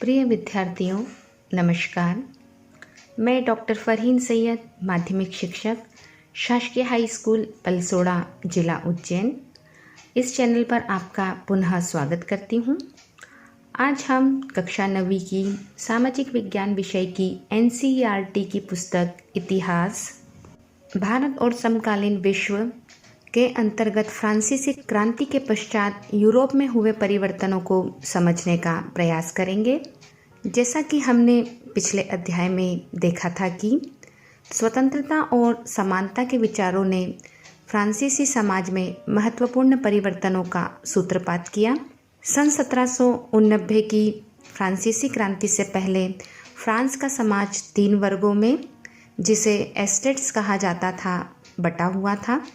प्रिय विद्यार्थियों, नमस्कार। मैं डॉक्टर फरहीन सैयद, माध्यमिक शिक्षक, शासकीय हाई स्कूल पलसोड़ा, जिला उज्जैन, इस चैनल पर आपका पुनः स्वागत करती हूँ। आज हम कक्षा 9वीं की सामाजिक विज्ञान विषय की NCERT की पुस्तक इतिहास, भारत और समकालीन विश्व के अंतर्गत फ्रांसीसी क्रांति के पश्चात यूरोप में हुए परिवर्तनों को समझने का प्रयास करेंगे। जैसा कि हमने पिछले अध्याय में देखा था कि स्वतंत्रता और समानता के विचारों ने फ्रांसीसी समाज में महत्वपूर्ण परिवर्तनों का सूत्रपात किया। सन 1789 की फ्रांसीसी क्रांति से पहले फ्रांस का समाज 3 वर्गों में, जिसे एस्टेट्स कहा जाता था, बटा हुआ था,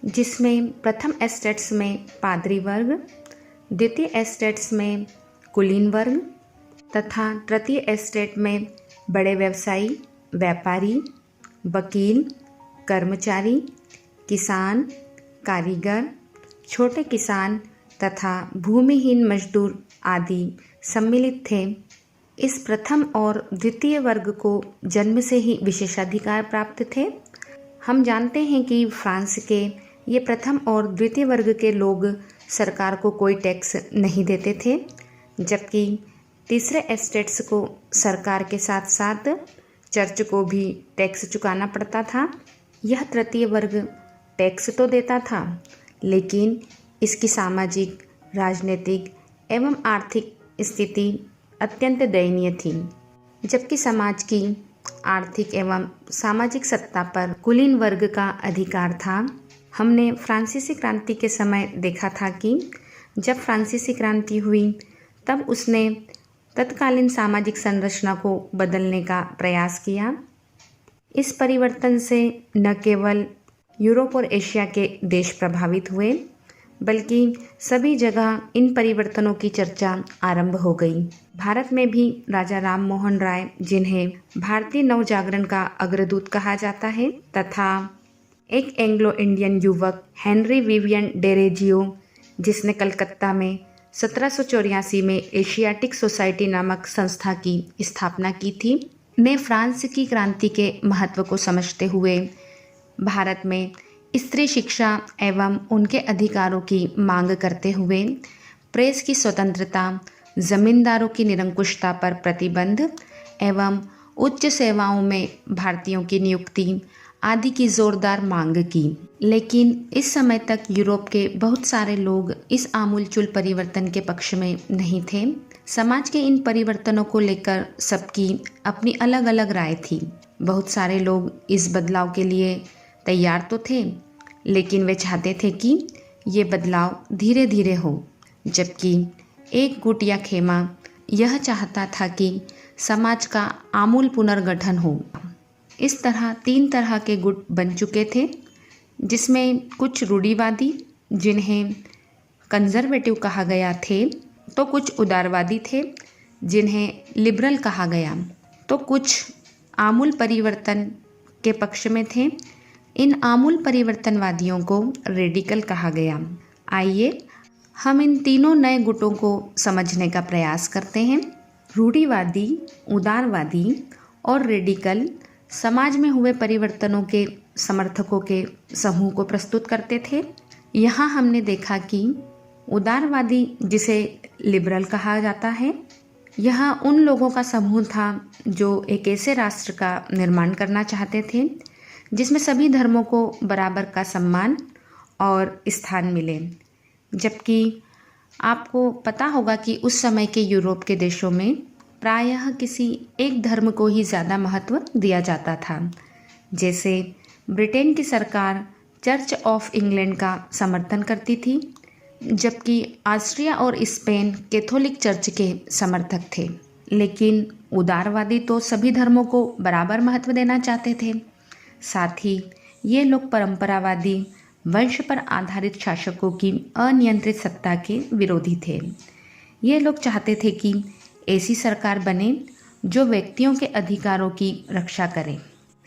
जिसमें प्रथम एस्टेट्स में पादरी वर्ग, द्वितीय एस्टेट्स में कुलीन वर्ग तथा तृतीय एस्टेट में बड़े व्यवसायी, व्यापारी, वकील, कर्मचारी, किसान, कारीगर, छोटे किसान तथा भूमिहीन मजदूर आदि सम्मिलित थे। इस प्रथम और द्वितीय वर्ग को जन्म से ही विशेषाधिकार प्राप्त थे। हम जानते हैं कि फ्रांस के ये प्रथम और द्वितीय वर्ग के लोग सरकार को कोई टैक्स नहीं देते थे, जबकि तीसरे एस्टेट्स को सरकार के साथ साथ चर्च को भी टैक्स चुकाना पड़ता था। यह तृतीय वर्ग टैक्स तो देता था, लेकिन इसकी सामाजिक, राजनीतिक एवं आर्थिक स्थिति अत्यंत दयनीय थी। जबकि समाज की आर्थिक एवं सामाजिक सत्ता पर कुलीन वर्ग का अधिकार था। हमने फ्रांसीसी क्रांति के समय देखा था कि जब फ्रांसीसी क्रांति हुई तब उसने तत्कालीन सामाजिक संरचना को बदलने का प्रयास किया। इस परिवर्तन से न केवल यूरोप और एशिया के देश प्रभावित हुए, बल्कि सभी जगह इन परिवर्तनों की चर्चा आरंभ हो गई। भारत में भी राजा राम मोहन राय, जिन्हें भारतीय नवजागरण का अग्रदूत कहा जाता है, तथा एक एंग्लो इंडियन युवक हेनरी विवियन डेरेजियो, जिसने कलकत्ता में 1784 में एशियाटिक सोसाइटी नामक संस्था की स्थापना की थी, ने फ्रांस की क्रांति के महत्व को समझते हुए भारत में स्त्री शिक्षा एवं उनके अधिकारों की मांग करते हुए प्रेस की स्वतंत्रता, जमींदारों की निरंकुशता पर प्रतिबंध एवं उच्च सेवाओं में भारतीयों की नियुक्ति आदि की जोरदार मांग की। लेकिन इस समय तक यूरोप के बहुत सारे लोग इस आमूलचूल परिवर्तन के पक्ष में नहीं थे। समाज के इन परिवर्तनों को लेकर सबकी अपनी अलग अलग राय थी। बहुत सारे लोग इस बदलाव के लिए तैयार तो थे, लेकिन वे चाहते थे कि ये बदलाव धीरे धीरे हो, जबकि एक गुट या खेमा यह चाहता था कि समाज का आमूल पुनर्गठन हो। इस तरह 3 तरह के गुट बन चुके थे, जिसमें कुछ रूढ़िवादी, जिन्हें कंजर्वेटिव कहा गया थे, तो कुछ उदारवादी थे, जिन्हें लिबरल कहा गया, तो कुछ आमूल परिवर्तन के पक्ष में थे। इन आमूल परिवर्तनवादियों को रेडिकल कहा गया। आइए हम इन तीनों नए गुटों को समझने का प्रयास करते हैं। रूढ़िवादी, उदारवादी और रेडिकल समाज में हुए परिवर्तनों के समर्थकों के समूह को प्रस्तुत करते थे। यहाँ हमने देखा कि उदारवादी, जिसे लिबरल कहा जाता है, यह उन लोगों का समूह था जो एक ऐसे राष्ट्र का निर्माण करना चाहते थे जिसमें सभी धर्मों को बराबर का सम्मान और स्थान मिले। जबकि आपको पता होगा कि उस समय के यूरोप के देशों में प्रायः किसी एक धर्म को ही ज़्यादा महत्व दिया जाता था। जैसे ब्रिटेन की सरकार चर्च ऑफ इंग्लैंड का समर्थन करती थी, जबकि ऑस्ट्रिया और स्पेन कैथोलिक चर्च के समर्थक थे। लेकिन उदारवादी तो सभी धर्मों को बराबर महत्व देना चाहते थे। साथ ही ये लोग परंपरावादी, वंश पर आधारित शासकों की अनियंत्रित सत्ता के विरोधी थे। ये लोग चाहते थे कि ऐसी सरकार बने जो व्यक्तियों के अधिकारों की रक्षा करे।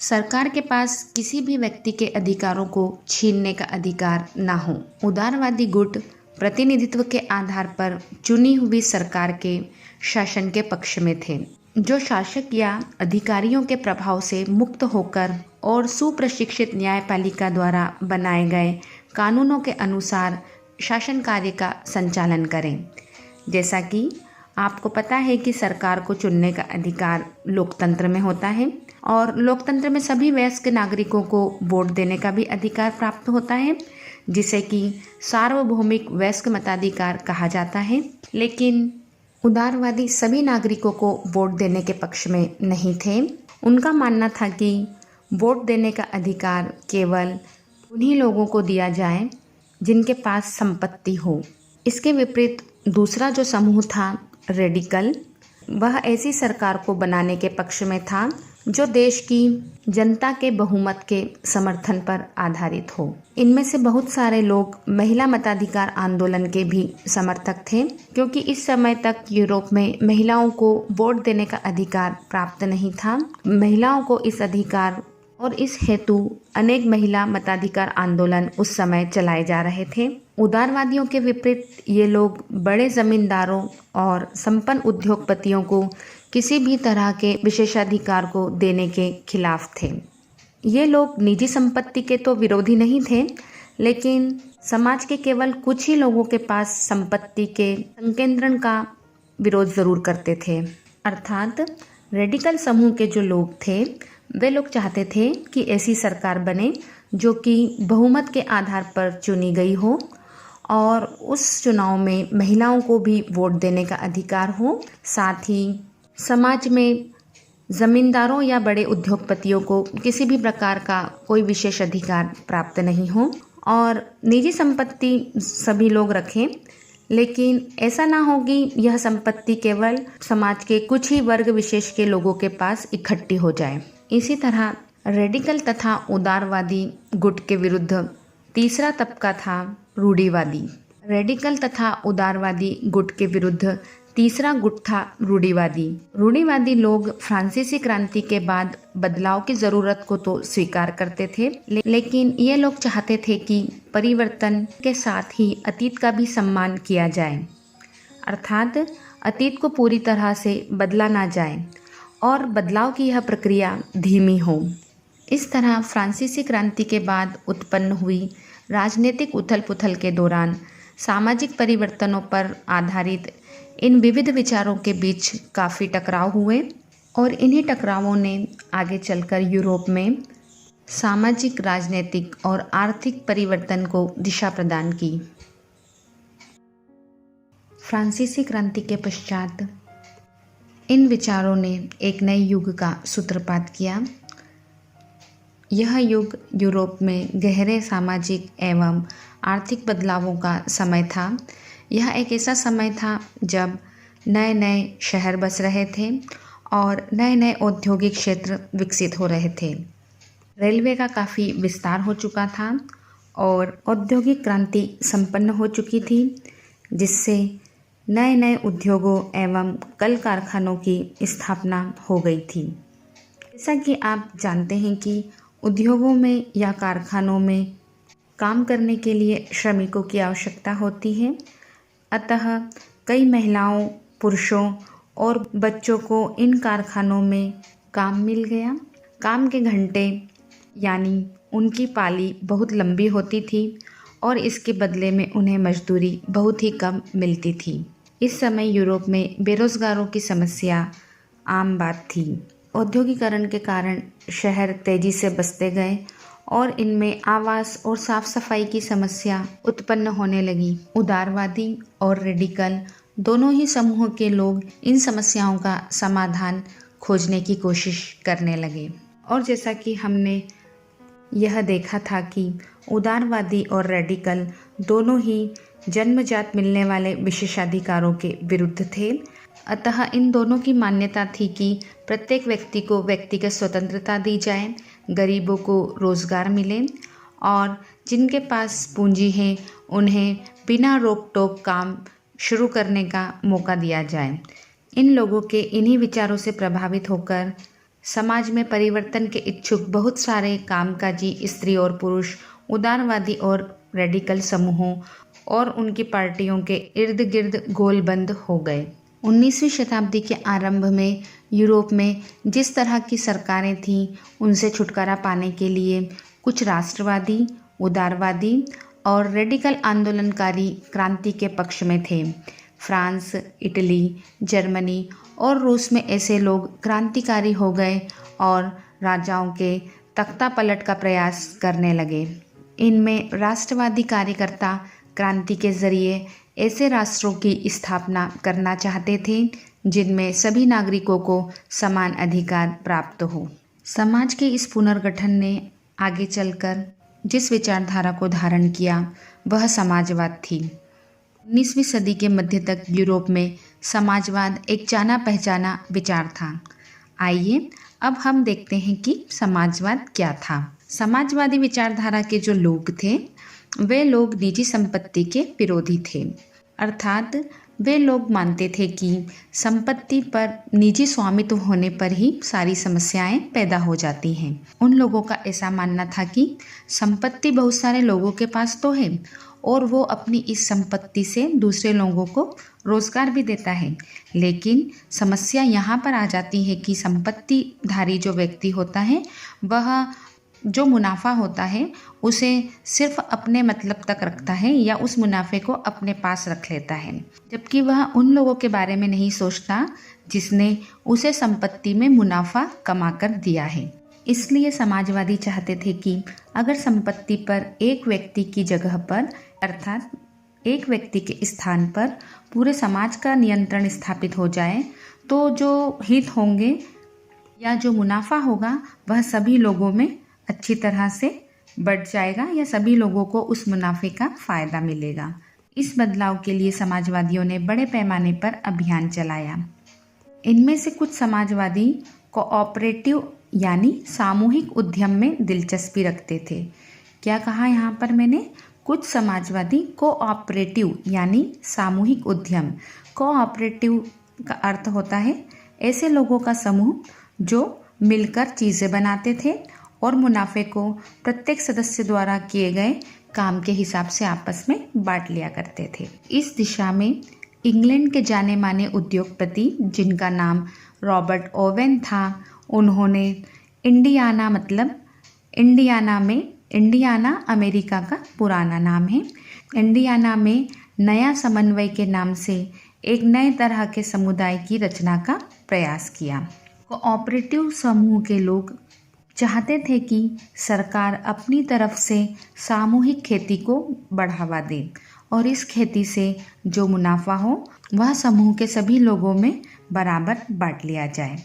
सरकार के पास किसी भी व्यक्ति के अधिकारों को छीनने का अधिकार ना हो। उदारवादी गुट प्रतिनिधित्व के आधार पर चुनी हुई सरकार के शासन के पक्ष में थे, जो शासक या अधिकारियों के प्रभाव से मुक्त होकर और सुप्रशिक्षित न्यायपालिका द्वारा बनाए गए कानूनों के अनुसार शासन कार्य का संचालन करें। जैसा कि आपको पता है कि सरकार को चुनने का अधिकार लोकतंत्र में होता है और लोकतंत्र में सभी वयस्क नागरिकों को वोट देने का भी अधिकार प्राप्त होता है, जिसे कि सार्वभौमिक वयस्क मताधिकार कहा जाता है। लेकिन उदारवादी सभी नागरिकों को वोट देने के पक्ष में नहीं थे। उनका मानना था कि वोट देने का अधिकार केवल उन्हीं लोगों को दिया जाए जिनके पास संपत्ति हो। इसके विपरीत दूसरा जो समूह था रेडिकल, वह ऐसी सरकार को बनाने के पक्ष में था जो देश की जनता के बहुमत के समर्थन पर आधारित हो। इनमें से बहुत सारे लोग महिला मताधिकार आंदोलन के भी समर्थक थे, क्योंकि इस समय तक यूरोप में महिलाओं को वोट देने का अधिकार प्राप्त नहीं था। महिलाओं को इस अधिकार और इस हेतु अनेक महिला मताधिकार आंदोलन उस समय चलाए जा रहे थे। उदारवादियों के विपरीत ये लोग बड़े जमींदारों और संपन्न उद्योगपतियों को किसी भी तरह के विशेषाधिकार को देने के खिलाफ थे। ये लोग निजी संपत्ति के तो विरोधी नहीं थे, लेकिन समाज के केवल कुछ ही लोगों के पास संपत्ति के संकेंद्रण का विरोध जरूर करते थे। अर्थात रेडिकल समूह के जो लोग थे वे लोग चाहते थे कि ऐसी सरकार बने जो कि बहुमत के आधार पर चुनी गई हो और उस चुनाव में महिलाओं को भी वोट देने का अधिकार हो। साथ ही समाज में जमींदारों या बड़े उद्योगपतियों को किसी भी प्रकार का कोई विशेष अधिकार प्राप्त नहीं हो और निजी संपत्ति सभी लोग रखें, लेकिन ऐसा ना हो कि यह संपत्ति केवल समाज के कुछ ही वर्ग विशेष के लोगों के पास इकट्ठी हो जाए। इसी तरह रेडिकल तथा उदारवादी गुट के विरुद्ध तीसरा तबका था रूढ़िवादी। रेडिकल तथा उदारवादी गुट के विरुद्ध तीसरा गुट था रूढ़िवादी। रूढ़िवादी लोग फ्रांसीसी क्रांति के बाद बदलाव की ज़रूरत को तो स्वीकार करते थे, लेकिन ये लोग चाहते थे कि परिवर्तन के साथ ही अतीत का भी सम्मान किया जाए, अर्थात अतीत को पूरी तरह से बदला ना जाए और बदलाव की यह प्रक्रिया धीमी हो। इस तरह फ्रांसीसी क्रांति के बाद उत्पन्न हुई राजनीतिक उथल पुथल के दौरान सामाजिक परिवर्तनों पर आधारित इन विविध विचारों के बीच काफ़ी टकराव हुए और इन्हीं टकरावों ने आगे चलकर यूरोप में सामाजिक, राजनीतिक और आर्थिक परिवर्तन को दिशा प्रदान की। फ्रांसीसी क्रांति के पश्चात इन विचारों ने एक नए युग का सूत्रपात किया। यह युग यूरोप में गहरे सामाजिक एवं आर्थिक बदलावों का समय था। यह एक ऐसा समय था जब नए नए शहर बस रहे थे और नए नए औद्योगिक क्षेत्र विकसित हो रहे थे। रेलवे का काफ़ी विस्तार हो चुका था और औद्योगिक क्रांति संपन्न हो चुकी थी, जिससे नए नए उद्योगों एवं कल कारखानों की स्थापना हो गई थी। जैसा कि आप जानते हैं कि उद्योगों में या कारखानों में काम करने के लिए श्रमिकों की आवश्यकता होती है, अतः कई महिलाओं, पुरुषों और बच्चों को इन कारखानों में काम मिल गया। काम के घंटे यानी उनकी पाली बहुत लंबी होती थी और इसके बदले में उन्हें मजदूरी बहुत ही कम मिलती थी। इस समय यूरोप में बेरोजगारों की समस्या आम बात थी। औद्योगिकरण के कारण शहर तेजी से बसते गए और इनमें आवास और साफ सफाई की समस्या उत्पन्न होने लगी। उदारवादी और रेडिकल दोनों ही समूह के लोग इन समस्याओं का समाधान खोजने की कोशिश करने लगे। और जैसा कि हमने यह देखा था कि उदारवादी और रेडिकल दोनों ही जन्मजात मिलने वाले विशेषाधिकारों के विरुद्ध थे, अतः इन दोनों की मान्यता थी कि प्रत्येक व्यक्ति को व्यक्तिगत स्वतंत्रता दी जाए, गरीबों को रोजगार मिले और जिनके पास पूंजी है उन्हें बिना रोक टोक काम शुरू करने का मौका दिया जाए। इन लोगों के इन्हीं विचारों से प्रभावित होकर समाज में परिवर्तन के इच्छुक बहुत सारे कामकाजी स्त्री और पुरुष उदारवादी और रेडिकल समूहों और उनकी पार्टियों के इर्द गिर्द गोलबंद हो गए। 19वीं शताब्दी के आरंभ में यूरोप में जिस तरह की सरकारें थीं, उनसे छुटकारा पाने के लिए कुछ राष्ट्रवादी, उदारवादी और रेडिकल आंदोलनकारी क्रांति के पक्ष में थे। फ्रांस, इटली, जर्मनी और रूस में ऐसे लोग क्रांतिकारी हो गए और राजाओं के तख्ता पलट का प्रयास करने लगे। इनमें राष्ट्रवादी कार्यकर्ता क्रांति के जरिए ऐसे राष्ट्रों की स्थापना करना चाहते थे जिनमें सभी नागरिकों को समान अधिकार प्राप्त हो। समाज के इस पुनर्गठन ने आगे चलकर जिस विचारधारा को धारण किया वह समाजवाद थी। 19वीं सदी के मध्य तक यूरोप में समाजवाद एक जाना पहचाना विचार था। आइए अब हम देखते हैं कि समाजवाद क्या था। समाजवादी विचारधारा के जो लोग थे वे लोग निजी संपत्ति के विरोधी थे, अर्थात वे लोग मानते थे कि संपत्ति पर निजी स्वामित्व होने पर ही सारी समस्याएं पैदा हो जाती हैं। उन लोगों का ऐसा मानना था कि संपत्ति बहुत सारे लोगों के पास तो है और वो अपनी इस संपत्ति से दूसरे लोगों को रोजगार भी देता है, लेकिन समस्या यहाँ पर आ जाती है कि संपत्तिधारी जो व्यक्ति होता है वह जो मुनाफा होता है उसे सिर्फ अपने मतलब तक रखता है या उस मुनाफे को अपने पास रख लेता है, जबकि वह उन लोगों के बारे में नहीं सोचता जिसने उसे संपत्ति में मुनाफा कमा कर दिया है। इसलिए समाजवादी चाहते थे कि अगर संपत्ति पर एक व्यक्ति की जगह पर अर्थात एक व्यक्ति के स्थान पर पूरे समाज का नियंत्रण स्थापित हो जाए तो जो हित होंगे या जो मुनाफा होगा वह सभी लोगों में अच्छी तरह से बढ़ जाएगा या सभी लोगों को उस मुनाफे का फ़ायदा मिलेगा। इस बदलाव के लिए समाजवादियों ने बड़े पैमाने पर अभियान चलाया। इनमें से कुछ समाजवादी कोऑपरेटिव यानी सामूहिक उद्यम में दिलचस्पी रखते थे। क्या कहा यहाँ पर मैंने? कुछ समाजवादी कोऑपरेटिव यानी सामूहिक उद्यम। कोऑपरेटिव का अर्थ होता है ऐसे लोगों का समूह जो मिलकर चीज़ें बनाते थे और मुनाफे को प्रत्येक सदस्य द्वारा किए गए काम के हिसाब से आपस में बांट लिया करते थे। इस दिशा में इंग्लैंड के जाने माने उद्योगपति जिनका नाम रॉबर्ट ओवेन था, उन्होंने इंडियाना अमेरिका का पुराना नाम है। इंडियाना में नया समन्वय के नाम से एक नए तरह के समुदाय की रचना का प्रयास किया। कोऑपरेटिव समूह के लोग चाहते थे कि सरकार अपनी तरफ से सामूहिक खेती को बढ़ावा दे और इस खेती से जो मुनाफा हो वह समूह के सभी लोगों में बराबर बांट लिया जाए।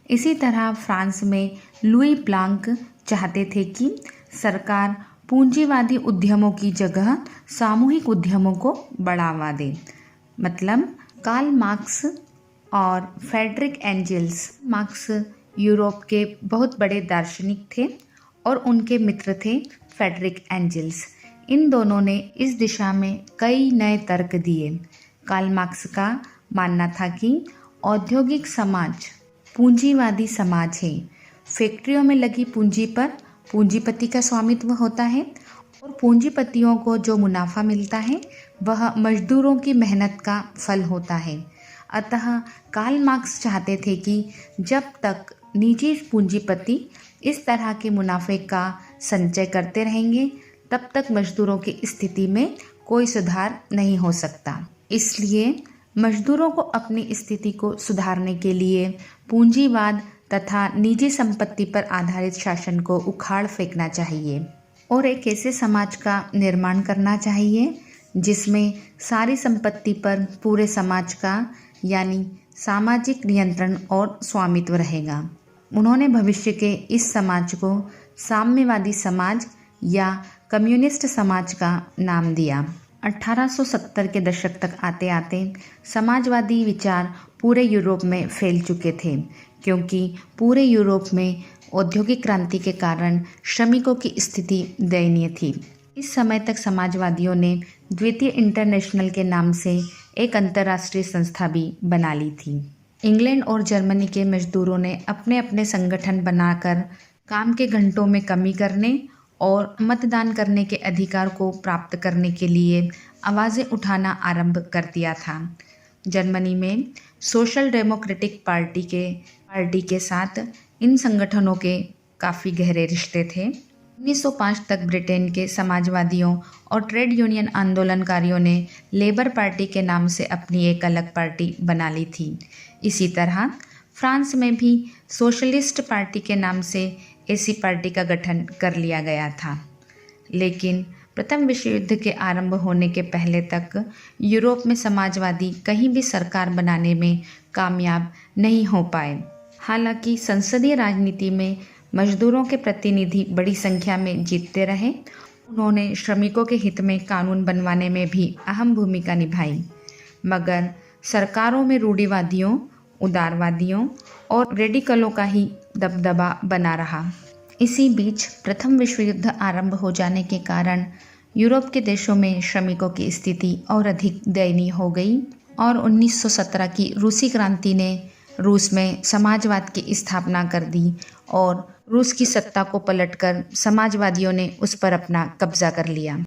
इसी तरह फ्रांस में लुई ब्लांक चाहते थे कि सरकार पूंजीवादी उद्यमों की जगह सामूहिक उद्यमों को बढ़ावा दे। मतलब कार्ल मार्क्स और फ्रेडरिक एंजल्स। मार्क्स यूरोप के बहुत बड़े दार्शनिक थे और उनके मित्र थे फ्रेडरिक एंजल्स। इन दोनों ने इस दिशा में कई नए तर्क दिए। कार्ल मार्क्स का मानना था कि औद्योगिक समाज पूंजीवादी समाज है। फैक्ट्रियों में लगी पूंजी पर पूंजीपति का स्वामित्व होता है और पूंजीपतियों को जो मुनाफा मिलता है वह मजदूरों की मेहनत का फल होता है। अतः कार्ल मार्क्स चाहते थे कि जब तक निजी पूंजीपति इस तरह के मुनाफे का संचय करते रहेंगे तब तक मजदूरों की स्थिति में कोई सुधार नहीं हो सकता। इसलिए मजदूरों को अपनी स्थिति को सुधारने के लिए पूंजीवाद तथा निजी संपत्ति पर आधारित शासन को उखाड़ फेंकना चाहिए और एक ऐसे समाज का निर्माण करना चाहिए जिसमें सारी संपत्ति पर पूरे समाज का यानी सामाजिक नियंत्रण और स्वामित्व रहेगा। उन्होंने भविष्य के इस समाज को साम्यवादी समाज या कम्युनिस्ट समाज का नाम दिया। 1870 के दशक तक आते आते समाजवादी विचार पूरे यूरोप में फैल चुके थे, क्योंकि पूरे यूरोप में औद्योगिक क्रांति के कारण श्रमिकों की स्थिति दयनीय थी। इस समय तक समाजवादियों ने द्वितीय इंटरनेशनल के नाम से एक अंतर्राष्ट्रीय संस्था भी बना ली थी। इंग्लैंड और जर्मनी के मजदूरों ने अपने अपने संगठन बनाकर काम के घंटों में कमी करने और मतदान करने के अधिकार को प्राप्त करने के लिए आवाज़ें उठाना आरंभ कर दिया था। जर्मनी में सोशल डेमोक्रेटिक पार्टी के साथ इन संगठनों के काफ़ी गहरे रिश्ते थे। 1905 तक ब्रिटेन के समाजवादियों और ट्रेड यूनियन आंदोलनकारियों ने लेबर पार्टी के नाम से अपनी एक अलग पार्टी बना ली थी। इसी तरह फ्रांस में भी सोशलिस्ट पार्टी के नाम से ऐसी पार्टी का गठन कर लिया गया था। लेकिन प्रथम विश्व युद्ध के आरंभ होने के पहले तक यूरोप में समाजवादी कहीं भी सरकार बनाने में कामयाब नहीं हो पाए। हालांकि संसदीय राजनीति में मजदूरों के प्रतिनिधि बड़ी संख्या में जीतते रहे। उन्होंने श्रमिकों के हित में कानून बनवाने में भी अहम भूमिका निभाई, मगर सरकारों में रूढ़िवादियों, उदारवादियों और रेडिकलों का ही दबदबा बना रहा। इसी बीच प्रथम विश्व युद्ध आरंभ हो जाने के कारण यूरोप के देशों में श्रमिकों की स्थिति और अधिक दयनीय हो गई और 1917 की रूसी क्रांति ने रूस में समाजवाद की स्थापना कर दी और रूस की सत्ता को पलटकर समाजवादियों ने उस पर अपना कब्जा कर लिया।